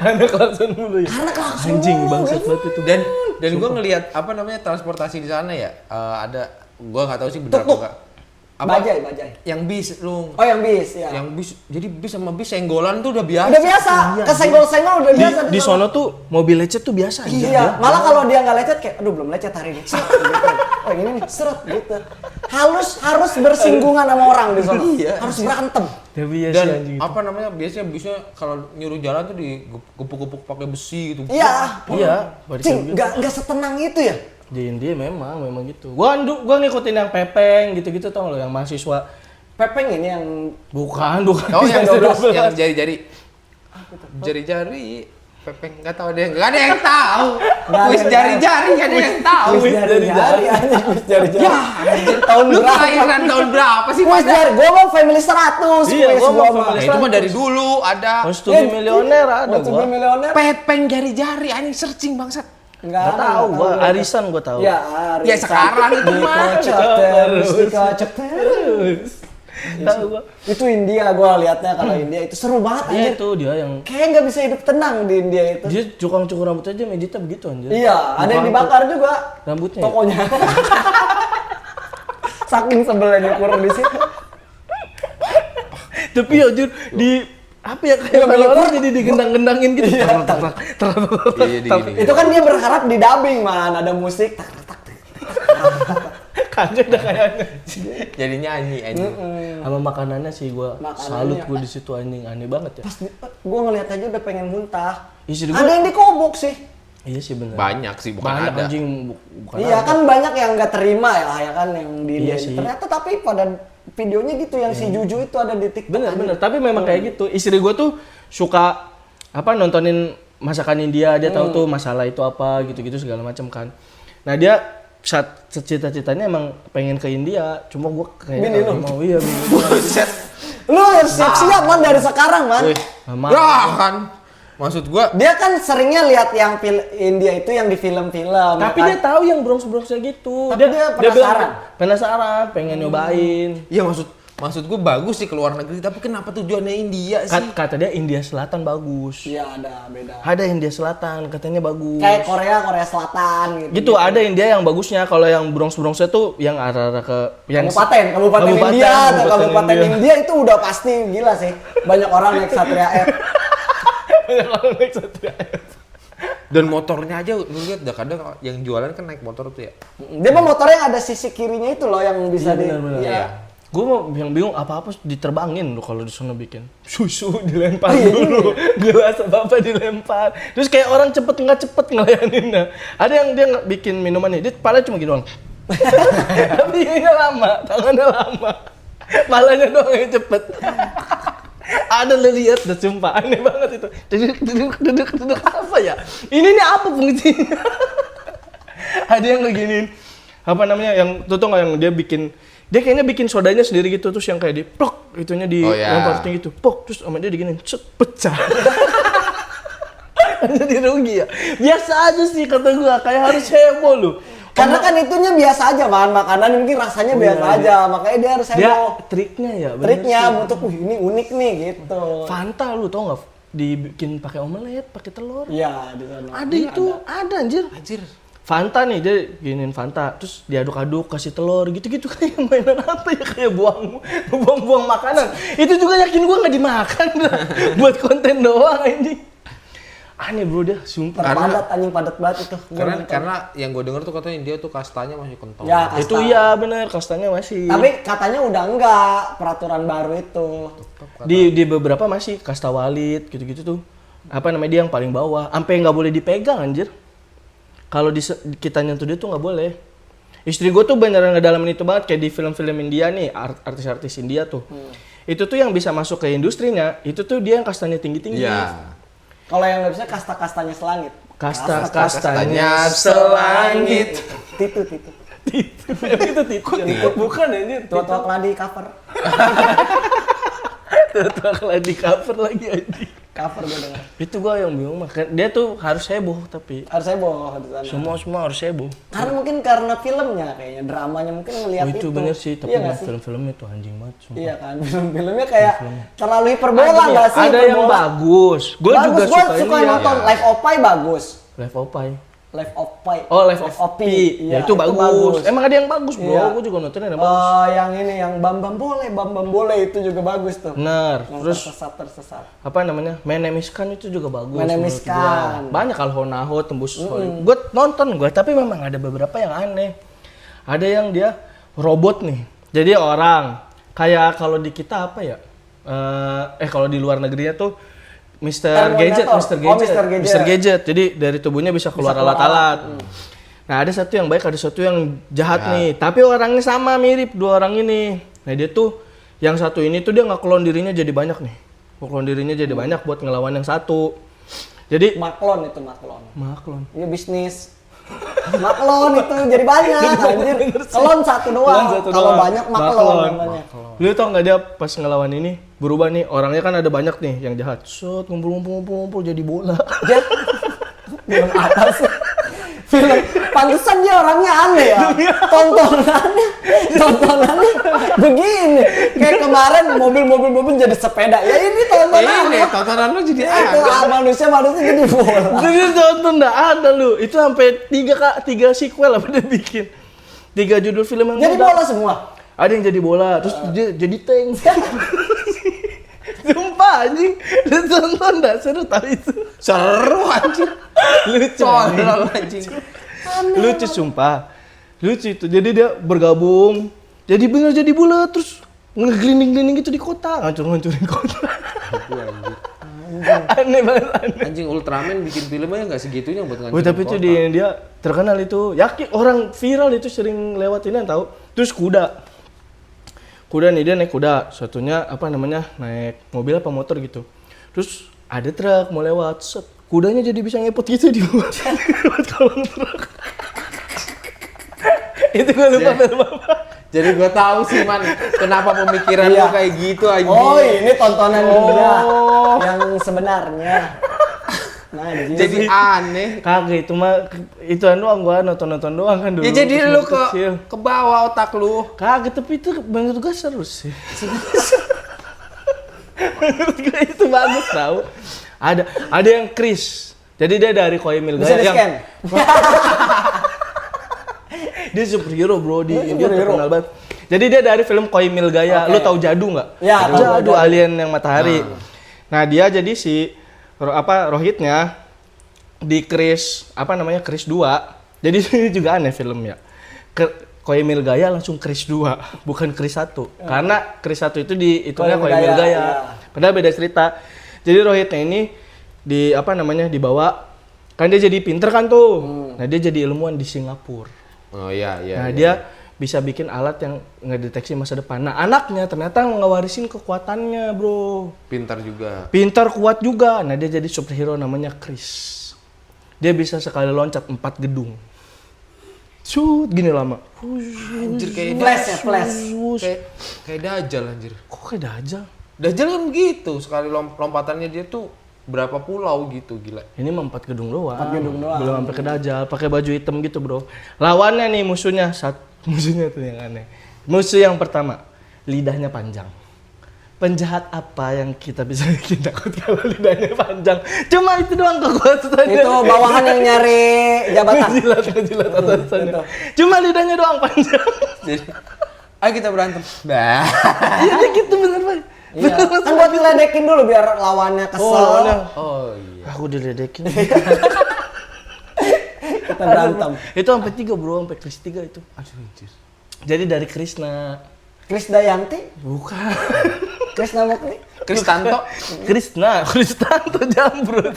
ada klakson mulu ya. Karena klakson Anjing mulu, bangsat gitu. banget itu. Dan gue ngelihat apa namanya transportasi di sana ya, ada gue nggak tahu sih benar Tuk-tuk. apa enggak. Apa? Bajai. Yang bis lu. Oh yang bis ya. Yang bis, jadi bis sama bis senggolan tuh udah biasa. Udah biasa, Iya, kesenggol-senggol udah biasa. Di sono tuh mobil lecet tuh biasa aja. Iya, malah kalau dia nggak lecet kayak, aduh belum lecet hari ini, seret gitu. Oh ini nih, seret gitu. Harus bersinggungan sama orang di sono. Iya. Harus berantem. Tapi ya Dan sih anjing itu. apa namanya biasanya bisnya kalau nyuruh jalan tuh digepuk-gepuk pakai besi gitu. Iya. Iya, pada Cing, gitu. nggak setenang itu ya. Di India memang gitu. Gua ngikutin yang Pepeng gitu-gitu tau lo yang mahasiswa. Pepeng ini yang Bukan. Oh yang 12 yang jari-jari. Jari-jari Pepeng nggak tahu deh, nggak ada yang tahu. Nggak ada Wis yang jari-jari nggak ada yang tahu. kuis jari-jari aja, kuis jari-jari. Ya, anjir. Tahun Lu berapa? kelahiran tahun berapa sih? Kuis jari, gua mau family 100 Iya, kuis gua mau gua family mah. Nah, itu mah dari dulu ada. Mau studi milioner ada Mau studi gua. milioner? Pepeng jari-jari anjing searching bangsat. Nggak tahu gua, arisan gua tahu. Ya, Ya, sekarang itu mah. dikocok terus, dikocok terus. Tahu gua. Itu India gua liatnya, kalau India itu seru banget Iya anjir. itu dia yang Kayak nggak bisa hidup tenang di India itu. dia cukur rambut aja meditnya begitu anjir. Iya, ada yang dibakar juga Rambutnya. Ya? tokonya. Saking sebelnya nyukur di situ. Tapi anjir di apa ya kayak film orang jadi digendang-gendangin gitu. Iya, gini. Itu kan dia berharap di dubbing man, ada musik tak tak tak. Kaget dah kayaknya. Jadi nyanyi anjing. Sama makanannya sih gua Makanannya. salut gua di situ aneh banget ya. Pas gua ngeliat aja udah pengen muntah. Istri Ada gua yang dikobok sih. iya sih benar. Banyak sih bukan Banyak ada. anjing bukan Iya ada. kan banyak yang nggak terima ya kan yang di Iya India. sih. Ternyata tapi pada videonya gitu yang si Juju itu ada di TikTok. Bener, tapi memang kayak gitu. Istri gue tuh suka apa nontonin masakan India, dia tahu tuh masalah itu apa gitu-gitu segala macam kan. Nah dia saat cita-citanya emang pengen ke India, cuma gue Bini kayak lu. mau iya bini. Buset. Lu harus siap-siap man dari sekarang man. Wih. Mama. Wah kan. Maksud gua Dia kan seringnya lihat yang India itu yang di film-film. Tapi ya dia kan? tahu yang Bronx-Bronxnya gitu. Tapi dia bilang, penasaran. penasaran, pengen nyobain. ya maksud gua bagus sih ke luar negeri, tapi kenapa tujuannya India sih? Kata dia India Selatan bagus. Iya ada beda. Ada India Selatan katanya bagus. Kayak Korea Selatan gitu. Gitu ada India yang bagusnya. Kalau yang Bronx-Bronxnya tuh yang arah-arah ke yang Kabupaten India atau Kabupaten India itu udah pasti gila sih. Banyak orang naik Satria F. Banyak orang naik Satria F. Dan motornya aja lu lihat dah kadang yang jualan kan naik motor tuh ya. Dia mah motornya ada sisi kirinya itu loh yang bisa di. Benar-benar. Iya. Gue mau yang bingung apa-apa diterbangin lo kalau di sana bikin. Susu dilempar Oh, iya, dulu, gelas apa-apa dilempar. Terus kayak orang nggak cepet ngelayaninnya. Ada yang dia bikin minumannya, dia palanya cuma gini doang. Tapi ini lama, tangannya lama. Palanya doang yang cepet. Ada lo lihat, dah sumpah aneh banget itu. Duduk apa ya? Ini nih apa fungsinya? Ada yang beginiin apa namanya yang tuh nggak yang dia kayaknya bikin sodanya sendiri gitu terus yang kayak di plok itunya di Oh, ya. lempar gitu pok terus sama dia diginin cet pecah. Jadi rugi ya. Biasa aja sih kata gua kayak harus heboh lu. Karena kan itunya biasa aja man, makanan mungkin rasanya biasa aja, makanya dia harus Dia heboh. triknya ya. bener Triknya sih. untuk ini unik nih gitu. Fanta lu tau nggak? dibikin pakai omelet, pakai telur. Iya, di sana. Ada itu, ada anjir. Anjir. Fanta nih, dia giniin Fanta, terus diaduk-aduk kasih telur gitu-gitu kayak mainan apa ya, kayak buang-buang makanan. Itu juga yakin gua nggak dimakan buat konten doang ini. Aneh bro dia, sumpah. Padat, anjing padat banget itu. Karena yang gue denger tuh katanya dia tuh kastanya masih kental. Ya, kasta. Itu iya bener, kastanya masih. Tapi katanya udah enggak peraturan baru itu. Di beberapa masih kasta walid gitu-gitu tuh. Apa namanya dia yang paling bawah, sampai nggak boleh dipegang anjir. Kalau kita nyentuh dia tuh nggak boleh. Istri gue tuh beneran ngedalamin itu banget, kayak di film-film India nih, artis-artis India tuh. Itu tuh yang bisa masuk ke industrinya, itu tuh dia yang kastanya tinggi-tinggi. Iya. Kalau yang nggak bisa kasta-kastanya selangit. Kastanya selangit. Titu. Itu titu. Bukan anjir. Tua-tua keladi cover. Tua kalau di cover lagi anjir. Cover gue denger. Itu gua yang bingung mah. Dia tuh harus heboh tapi Harus heboh di sana. semua harus heboh. Karena filmnya kayaknya, dramanya mungkin ngeliat Oh, itu bener sih, tapi iya nggak sih? film-filmnya tuh anjing banget. Sumpah. Iya kan, film-filmnya kayak terlalu hiperbola nggak sih? Ada yang hiperbola? bagus. Gue juga Gua suka suka ini nonton ya. Live Opai bagus. Live Opai. Live Opai. Oh, Live of Pi. Pi. Ya, itu bagus. Emang ada yang bagus, bro. Iya. Gue juga nonton ada yang bagus. Yang ini yang Bam Bam Boleh itu juga bagus tuh. Bener. Yang Terus tersesat. apa namanya? Menemiskan itu juga bagus. Menemiskan. menurut gua. Banyak Alhonaho tembus Hollywood. Gue nonton tapi memang ada beberapa yang aneh. Ada yang dia robot nih. Jadi orang kayak kalau di kita apa ya? Kalau di luar negerinya tuh Mr. Gadget. Mr. Gadget. Jadi dari tubuhnya bisa keluar alat-alat. Nah, ada satu yang baik, ada satu yang jahat nih. Tapi orangnya sama, mirip dua orang ini. Nah, dia tuh yang satu ini tuh dia nggak klon dirinya jadi banyak nih. Klon dirinya jadi banyak buat ngelawan yang satu. Jadi Maklon. maklon. Iya bisnis. Maklon itu jadi banyak anjir. Kelon satu doang. Kalau banyak maklon namanya. Lu tau nggak dia pas ngelawan ini berubah nih, orangnya kan ada banyak nih yang jahat. Set ngumpul jadi bola. Film apa sih? Film pantesan dia orangnya aneh ya. Tontonannya begini. Kayak kemarin mobil jadi sepeda. Ya ini tontonannya. Tontonan lu jadi Itu manusia jadi bola. Jadi tonton nggak ada lu. Itu sampai 3 sequel apa dia bikin. 3 judul film yang Jadi beda. bola semua. Ada yang jadi bola, terus dia jadi tank. Sumpah anjing, lu tonton dah, seru tau itu. seru anjir. Lucu anjing. Lucu sumpah. Lucu itu, jadi dia bergabung. Jadi bener jadi bola, terus ngeglinding-glinding gitu di kota. Ngancur-ngancurin kota. Aneh banget, aneh. Anjing Ultraman bikin filmnya nggak segitunya buat ngancurin Tapi itu kota. dia terkenal itu. Yakin orang viral itu sering lewat ini tahu. Terus kuda nih, dia naik kuda, satunya apa namanya naik mobil apa motor gitu. Terus ada truk mau lewat, set kudanya jadi bisa ngepot gitu di buat kolong truk. Itu gue lupa film apa. Jadi gue tahu sih man, kenapa pemikiran lu kayak gitu anjing. Oh ini tontonan dia yang sebenarnya. Nah Jadi aneh. Kagak itu mah ituan doang, gua nonton doang kan dulu. Ya jadi lu kecil. ke bawah otak lu. Kagak, tapi itu menurut gua seru sih. Menurut gua itu bagus tau. Ada yang Chris. Jadi dia dari Koimil bisa di scan. Dia superhero bro, dia terkenal banget. Jadi dia dari film Koimil Gaya. Lu tahu Jadu nggak? Ya, Jadu alien yang matahari. Nah dia jadi si Rohitnya di Chris Chris 2. Jadi ini juga aneh filmnya. Koimil Gaya langsung Chris 2, bukan Chris 1. Karena Chris 1 itu dihitungnya Koimil Gaya. Ya. Padahal beda cerita. Jadi Rohitnya ini dibawa kan dia jadi pinter kan tuh. Nah, dia jadi ilmuwan di Singapura. Oh iya. Nah, dia bisa bikin alat yang ngedeteksi masa depan. Nah, anaknya ternyata ngewarisin kekuatannya, bro. Pintar juga. Pintar, kuat juga. Nah, dia jadi superhero namanya Chris. Dia bisa sekali loncat 4 gedung. Shoot, gini lama. Anjir kayak Flash. Kayak Dajjal anjir. Kok kayak Dajjal? Dajjal kan gitu, sekali lompatannya dia tuh berapa pulau gitu, gila. Ini mah 4 gedung doang. 4 gedung doang. Belum sampai ke Dajjal, pakai baju hitam gitu, bro. Lawannya nih musuhnya tuh yang aneh. Musuh yang pertama, lidahnya panjang. penjahat apa yang kita bisa bikin takut kalau lidahnya panjang? Cuma itu doang kekuatannya. Itu bawahan yang nyari jabatan. Ngejilat atasannya. Cuma lidahnya doang panjang. Jadi, ayo kita berantem. Bah. Iya dia gitu bener Pak. Iya. Kan buat ngeledekin dulu biar lawannya kesel. Oh iya. Aku diledekin. Kita berantem. Itu sampai 3 bro, sampai kelas 3 itu. Aduh, anjir. Jadi dari Krisna. Krisdayanti, Bukan. Krisna Mukti. Kristanto. Kristanto Jambrut.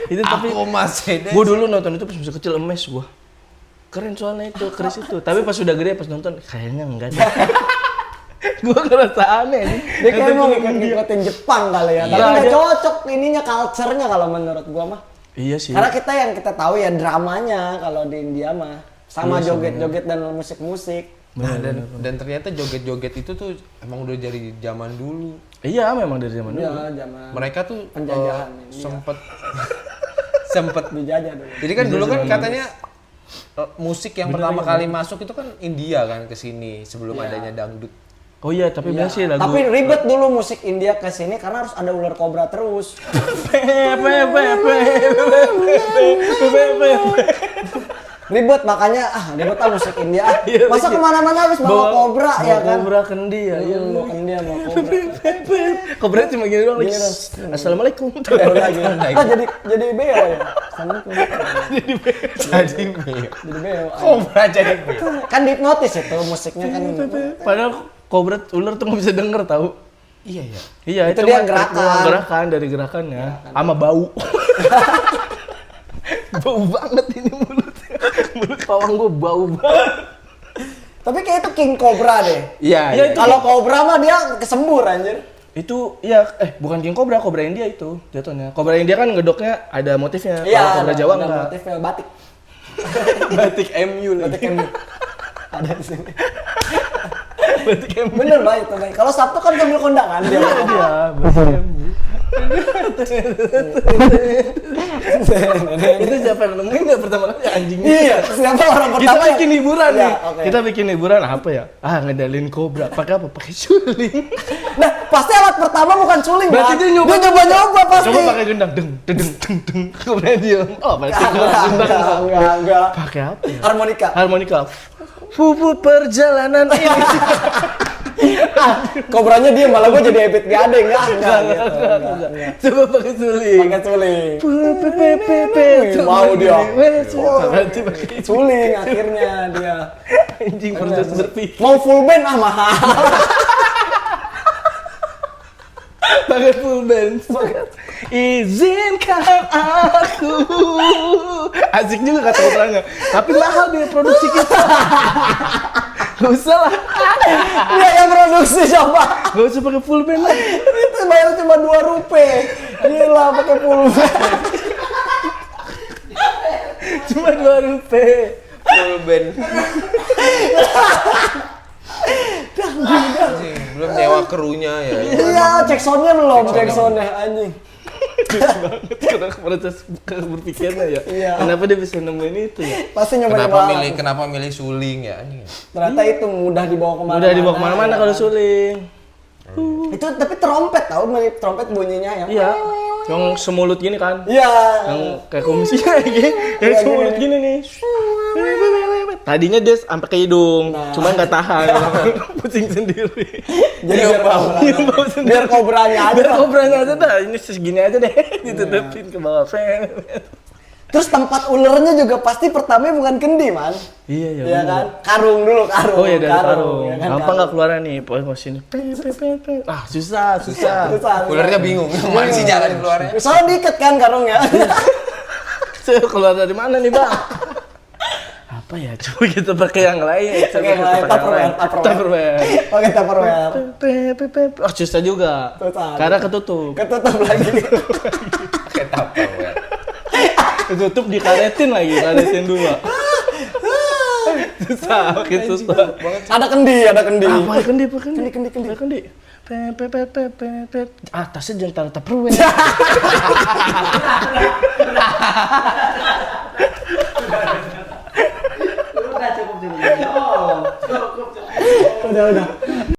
Itu tapi Aku masih deh. gue dulu nonton itu pas masih kecil emes gue. Keren soalnya itu Kris itu. Tapi pas sudah gede pas nonton kayaknya enggak deh. Gue ngerasa aneh nih. Dia kayak mau ngikutin Jepang kali ya. Tapi Iya, nggak dia- cocok ininya culture-nya kalau menurut gua mah. Iya sih. Karena kita yang kita tahu ya dramanya kalau di India mah sama Iya sih, joget-joget dan musik-musik. Nah, dan ternyata joget-joget itu tuh emang udah dari zaman dulu. Iya memang dari zaman dulu. Iya, zaman Mereka tuh penjajahan India. sempet dijajah dulu. Jadi kan dulu kan katanya musik yang pertama kali masuk itu kan India kan ke sini sebelum adanya dangdut. Oh iya tapi Iya. biasa sih lagu. Tapi ribet dulu musik India ke sini karena harus ada ular kobra terus. Ribet makanya ribet musik India. Iya, Masa iya. kemana-mana harus bawa kobra ya kan? Kobra kendi ya. Iya. Bawa India bawa kobra. Kobra cuma gini doang. Gini lagi, Assalamualaikum. Lagi. Jadi beo ya. Assalamualaikum. Jadi Jadi beo. kobra jadi Kan dihipnotis itu musiknya kan. Padahal kobra ular tuh nggak bisa denger tahu. Iya ya. Iya Itu itu dia mah gerakan. gerakan dari gerakannya sama bau. Bau banget ini mulutnya. Mulut pawang gua bau banget. Tapi kayak itu king cobra deh. Iya. Iya, Iya. Kalau cobra mah dia kesembur anjir. Itu ya bukan king cobra, cobra India itu jatuhnya. Cobra India kan ngedoknya ada motifnya. Kalau cobra Jawa enggak. motif batik. Batik MU Batik yang ada di sini. Batik MU. Bener baik itu baik. Kalau Sabtu kan sambil kondangan dia. Iya, batik MU. Itu siapa yang nemuin nggak pertama kali anjingnya? Iya, siapa orang Kita pertama bikin hiburan Iya, nih. oke. Kita bikin hiburan apa ya? Ngedalin kobra. Pakai apa? Pakai suling. Nah, pasti alat pertama bukan suling Berarti kan? dia nyoba. nyoba pasti. Coba pakai gendang, deng, deng, deng, deng, deng. Kemudian dia, berarti Enggak. pakai apa ya? Harmonika. Harmonika. Fufu perjalanan ini. Kobranya dia malah gua jadi ebit gading enggak gitu. Coba pakai suling. Pakai suling. Pepepepe. Mau dia. Berarti pakai Suling akhirnya dia. anjing proses berpikir. Mau full band mahal. Pakai full band. Izinkan aku. Asik juga kata kobranya. Tapi mahal biaya produksi kita. Gak usah lah. Dia yang produksi coba. Gak usah pakai full band lah. Itu bayar cuma 2 rupiah. Gila pakai full band. Cuma 2 rupiah. Full band. Anjing, belum nyewa krunya ya. Iya, cek soundnya belum, cek soundnya anjing. Karena proses berpikirnya ya. Iya. Kenapa dia bisa nemuin itu ya? Pasti nyoba-nyoba. Kenapa milih suling ya anjing? Ternyata itu mudah dibawa kemana-mana. Udah dibawa kemana-mana ya kalau kan? suling. Itu tapi trompet tau, mirip trompet bunyinya yang. Iya. Yang semulut gini kan? Iya. Yang kayak komisinya gini. Yang Iya, semulut gini nih. Tadinya dia sampai ke hidung, Nah. cuman nggak tahan. Pusing sendiri. Jadi biar kobranya. Bau sendiri. Biar kobranya aja. Biar kobranya aja dah. Ini segini aja deh. Ditutupin ke bawah. Terus tempat ulernya juga pasti pertama bukan kendi, Man. Iya ya. Iya kan? Karung dulu, karung. Oh ya dari karung. ya kan? Gampang nggak keluarnya nih? Pokoknya sini. Susah. Susah. Ulernya bingung, mana sih jalan keluarnya? Soalnya diikat kan karungnya. Saya keluar dari mana nih bang? Apa ya? Coba kita pakai yang lain. Pakai yang lain, Tupperware. Pakai Tupperware. Susah juga. Susah. Karena ketutup. Ketutup lagi. Pakai Tupperware. Ketutup dikaretin lagi, karetin 2. Susah, makin susah. Ada kendi. Pakai kendi. Kendi. Pakai kendi. Tasnya jangan taruh Tupperware. Udah cukup. Oh, cukup. Udah.